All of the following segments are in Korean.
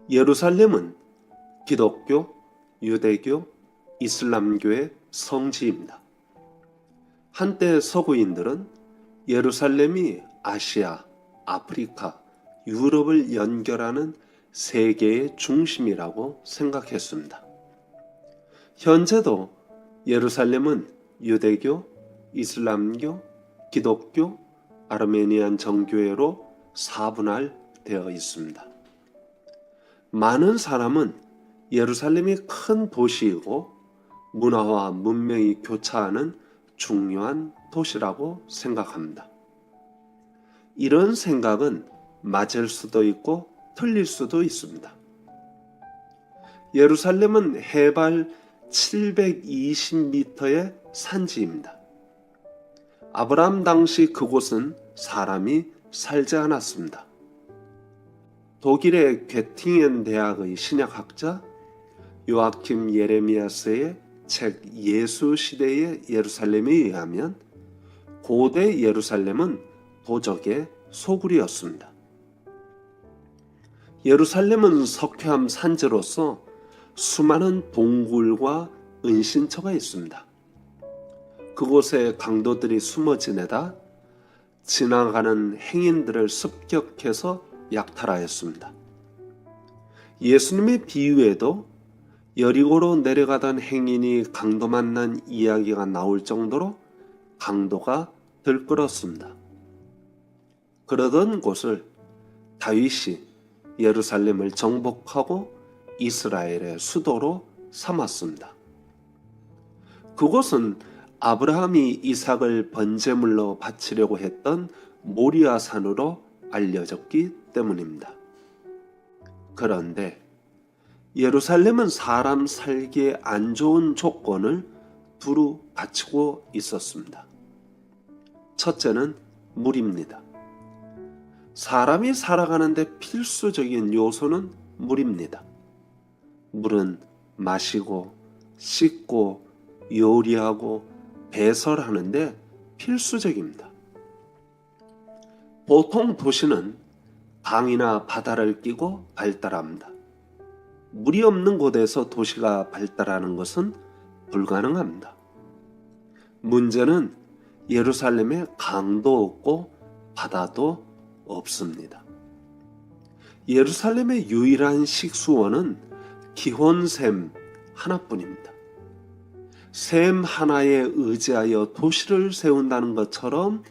예루살렘은 기독교, 유대교, 이슬람교의 성지입니다. 한때 서구인들은 예루살렘이 아시아, 아프리카, 유럽을 연결하는 세계의 중심이라고 생각했습니다. 현재도 예루살렘은 유대교, 이슬람교, 기독교, 아르메니안 정교회로 사분할되어 있습니다. 많은 사람은 예루살렘이 큰 도시이고 문화와 문명이 교차하는 중요한 도시라고 생각합니다. 이런 생각은 맞을 수도 있고 틀릴 수도 있습니다. 예루살렘은 해발 720m의 산지입니다. 아브라함 당시 그곳은 사람이 살지 않았습니다. 독일의 괴팅엔 대학의 신약학자 요아킴 예레미야스의 책 예수 시대의 예루살렘에 의하면 고대 예루살렘은 도적의 소굴이었습니다. 예루살렘은 석회암 산지로서 수많은 동굴과 은신처가 있습니다. 그곳에 강도들이 숨어 지내다 지나가는 행인들을 습격해서 약탈하였습니다. 예수님의 비유에도 여리고로 내려가던 행인이 강도 만난 이야기가 나올 정도로 강도가 들끓었습니다. 그러던 곳을 다윗이 예루살렘을 정복하고 이스라엘의 수도로 삼았습니다. 그곳은 아브라함이 이삭을 번제물로 바치려고 했던 모리아 산으로 알려졌기 때문입니다. 그런데 예루살렘은 사람 살기에 안 좋은 조건을 두루 갖추고 있었습니다. 첫째는 물입니다. 사람이 살아가는데 필수적인 요소는 물입니다. 물은 마시고 씻고 요리하고 배설하는데 필수적입니다. 보통 도시는 강이나 바다를 끼고 발달합니다. 물이 없는 곳에서 도시가 발달하는 것은 불가능합니다. 문제는 예루살렘에 강도 없고 바다도 없습니다. 예루살렘의 유일한 식수원은 기혼샘 하나뿐입니다. 샘 하나에 의지하여 도시를 세운다는 것처럼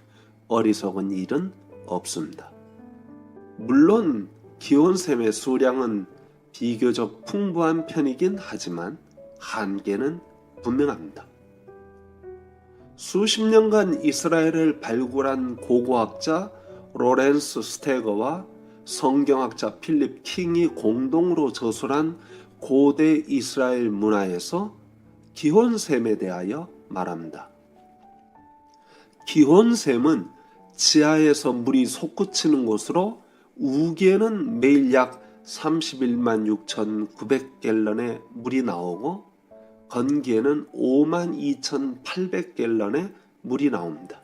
어리석은 일은 없습니다. 물론 기온샘의 수량은 비교적 풍부한 편이긴 하지만 한계는 분명합니다. 수십 년간 이스라엘을 발굴한 고고학자 로렌스 스테거와 성경학자 필립 킹이 공동으로 저술한 고대 이스라엘 문화에서 기혼샘에 대하여 말합니다. 기혼샘은 지하에서 물이 솟구치는 곳으로 우기에는 매일 약 31만 6,900갤런의 물이 나오고 건기에는 5만 2,800갤런의 물이 나옵니다.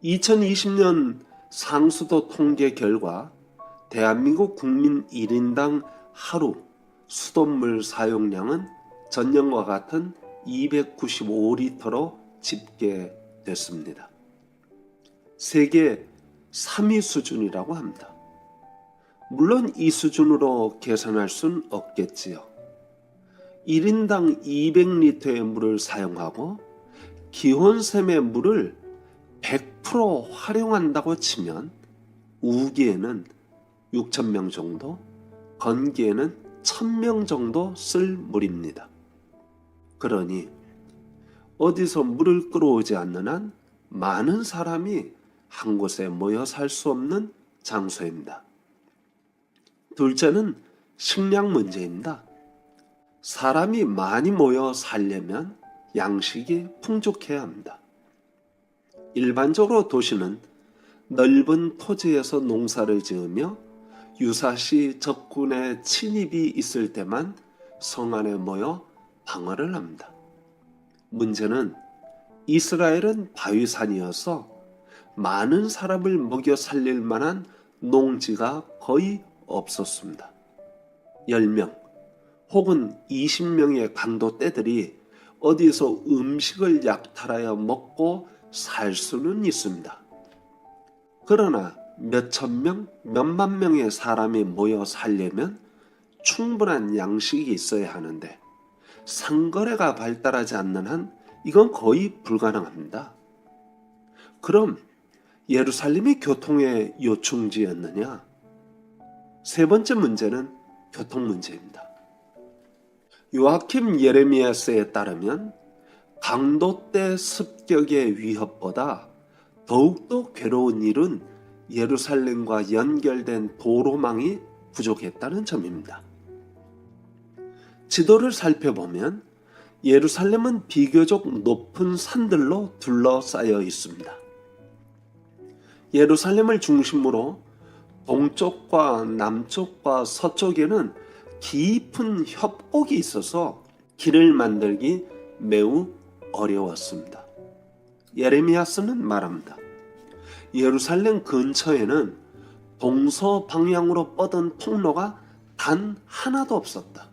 2020년 상수도 통계 결과 대한민국 국민 1인당 하루 수돗물 사용량은 전년과 같은 295리터로 집계됐습니다. 세계 3위 수준이라고 합니다. 물론 이 수준으로 계산할 수는 없겠지요. 1인당 200리터의 물을 사용하고 기혼샘의 물을 100% 활용한다고 치면 우기에는 6,000명 정도, 건기에는 1,000명 정도 쓸 물입니다. 그러니 어디서 물을 끌어오지 않는 한 많은 사람이 한 곳에 모여 살 수 없는 장소입니다. 둘째는 식량 문제입니다. 사람이 많이 모여 살려면 양식이 풍족해야 합니다. 일반적으로 도시는 넓은 토지에서 농사를 지으며 유사시 적군의 침입이 있을 때만 성 안에 모여 방어를 합니다. 문제는 이스라엘은 바위산이어서 많은 사람을 먹여 살릴 만한 농지가 거의 없었습니다. 10명 혹은 20명의 강도떼들이 어디서 음식을 약탈하여 먹고 살 수는 있습니다. 그러나 몇천 명, 몇만 명의 사람이 모여 살려면 충분한 양식이 있어야 하는데 상거래가 발달하지 않는 한 이건 거의 불가능합니다. 그럼 예루살렘이 교통의 요충지였느냐? 세 번째 문제는 교통 문제입니다. 요아킴 예레미야서에 따르면 강도떼 습격의 위협보다 더욱더 괴로운 일은 예루살렘과 연결된 도로망이 부족했다는 점입니다. 지도를 살펴보면 예루살렘은 비교적 높은 산들로 둘러싸여 있습니다. 예루살렘을 중심으로 동쪽과 남쪽과 서쪽에는 깊은 협곡이 있어서 길을 만들기 매우 어려웠습니다. 예레미야서는 말합니다. 예루살렘 근처에는 동서 방향으로 뻗은 통로가 단 하나도 없었다.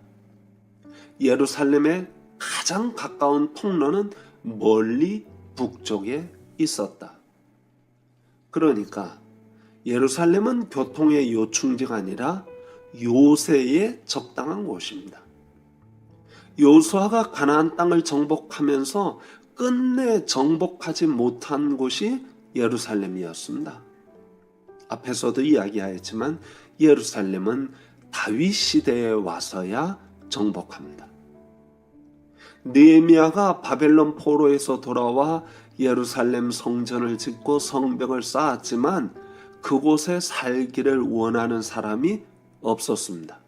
예루살렘의 가장 가까운 통로는 멀리 북쪽에 있었다. 그러니까 예루살렘은 교통의 요충지가 아니라 요새에 적당한 곳입니다. 여호수아가 가나안 땅을 정복하면서 끝내 정복하지 못한 곳이 예루살렘이었습니다. 앞에서도 이야기하였지만 예루살렘은 다윗 시대에 와서야 정복합니다. 느헤미야가 바벨론 포로에서 돌아와 예루살렘 성전을 짓고 성벽을 쌓았지만 그곳에 살기를 원하는 사람이 없었습니다.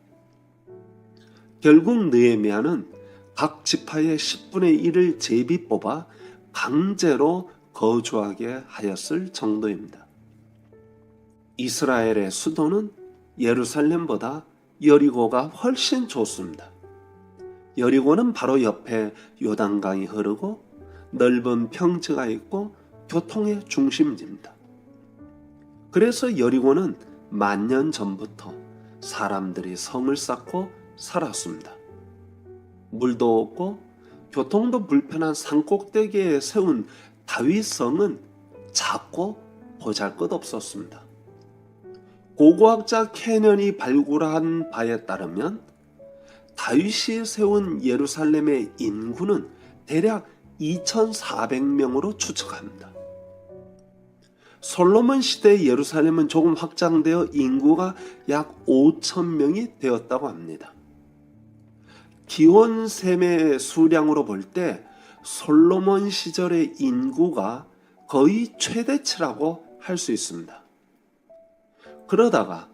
결국 느헤미야는 각 지파의 10분의 1을 제비 뽑아 강제로 거주하게 하였을 정도입니다. 이스라엘의 수도는 예루살렘보다 여리고가 훨씬 좋습니다. 여리고는 바로 옆에 요단강이 흐르고 넓은 평지가 있고 교통의 중심지입니다. 그래서 여리고는 만년 전부터 사람들이 성을 쌓고 살았습니다. 물도 없고 교통도 불편한 산꼭대기에 세운 다윗성은 작고 보잘것없었습니다. 고고학자 캐년이 발굴한 바에 따르면 다윗이 세운 예루살렘의 인구는 대략 2,400명으로 추측합니다. 솔로몬 시대 예루살렘은 조금 확장되어 인구가 약 5,000명이 되었다고 합니다. 기원 셈의 수량으로 볼 때 솔로몬 시절의 인구가 거의 최대치라고 할 수 있습니다. 그러다가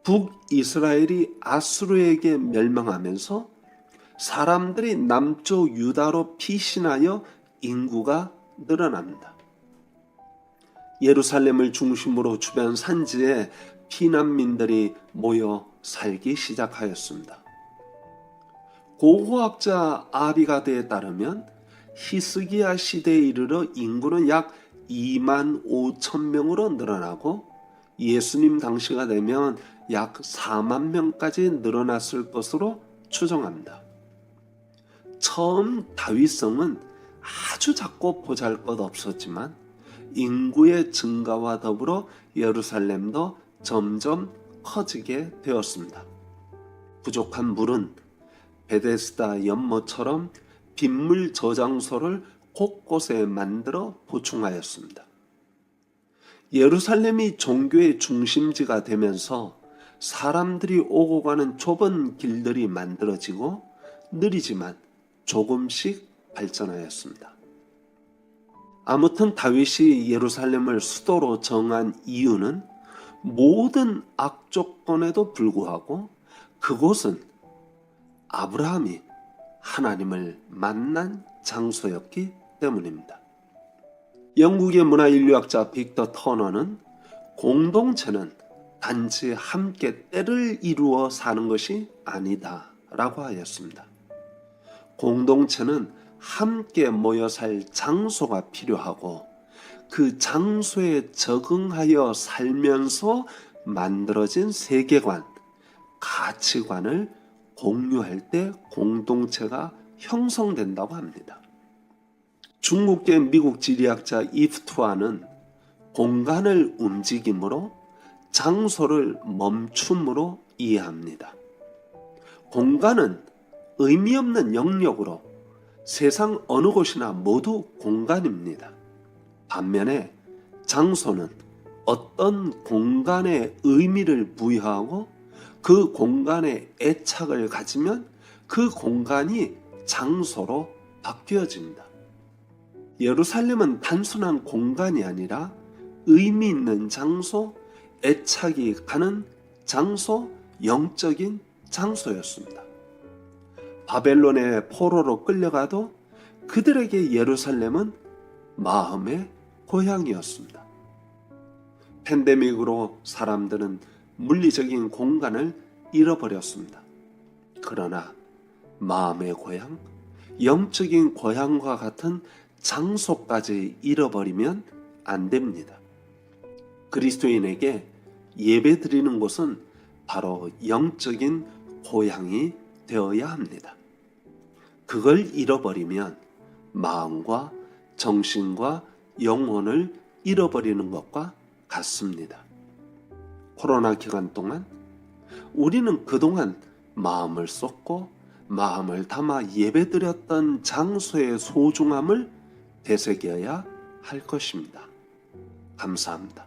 북이스라엘이 아수르에게 멸망하면서 사람들이 남쪽 유다로 피신하여 인구가 늘어납니다. 예루살렘을 중심으로 주변 산지에 피난민들이 모여 살기 시작하였습니다. 고고학자 아비가드에 따르면 히스기야 시대에 이르러 인구는 약 2만 5천 명으로 늘어나고 예수님 당시가 되면 약 4만 명까지 늘어났을 것으로 추정합니다. 처음 다윗성은 아주 작고 보잘것없었지만 인구의 증가와 더불어 예루살렘도 점점 커지게 되었습니다. 부족한 물은 베데스다 연못처럼 빗물 저장소를 곳곳에 만들어 보충하였습니다. 예루살렘이 종교의 중심지가 되면서 사람들이 오고 가는 좁은 길들이 만들어지고 느리지만 조금씩 발전하였습니다. 아무튼 다윗이 예루살렘을 수도로 정한 이유는 모든 악조건에도 불구하고 그곳은 아브라함이 하나님을 만난 장소였기 때문입니다. 영국의 문화인류학자 빅터 터너는 공동체는 단지 함께 때를 이루어 사는 것이 아니다 라고 하였습니다. 공동체는 함께 모여 살 장소가 필요하고 그 장소에 적응하여 살면서 만들어진 세계관, 가치관을 공유할 때 공동체가 형성된다고 합니다. 중국계 미국 지리학자 이프 투아는 공간을 움직임으로 장소를 멈춤으로 이해합니다. 공간은 의미 없는 영역으로 세상 어느 곳이나 모두 공간입니다. 반면에 장소는 어떤 공간에 의미를 부여하고 그 공간에 애착을 가지면 그 공간이 장소로 바뀌어집니다. 예루살렘은 단순한 공간이 아니라 의미 있는 장소, 애착이 가는 장소, 영적인 장소였습니다. 바벨론의 포로로 끌려가도 그들에게 예루살렘은 마음의 고향이었습니다. 팬데믹으로 사람들은 물리적인 공간을 잃어버렸습니다. 그러나 마음의 고향, 영적인 고향과 같은 장소까지 잃어버리면 안 됩니다. 그리스도인에게 예배드리는 곳은 바로 영적인 고향이 되어야 합니다. 그걸 잃어버리면 마음과 정신과 영혼을 잃어버리는 것과 같습니다. 코로나 기간 동안 우리는 그동안 마음을 쏟고 마음을 담아 예배드렸던 장소의 소중함을 되새겨야 할 것입니다. 감사합니다.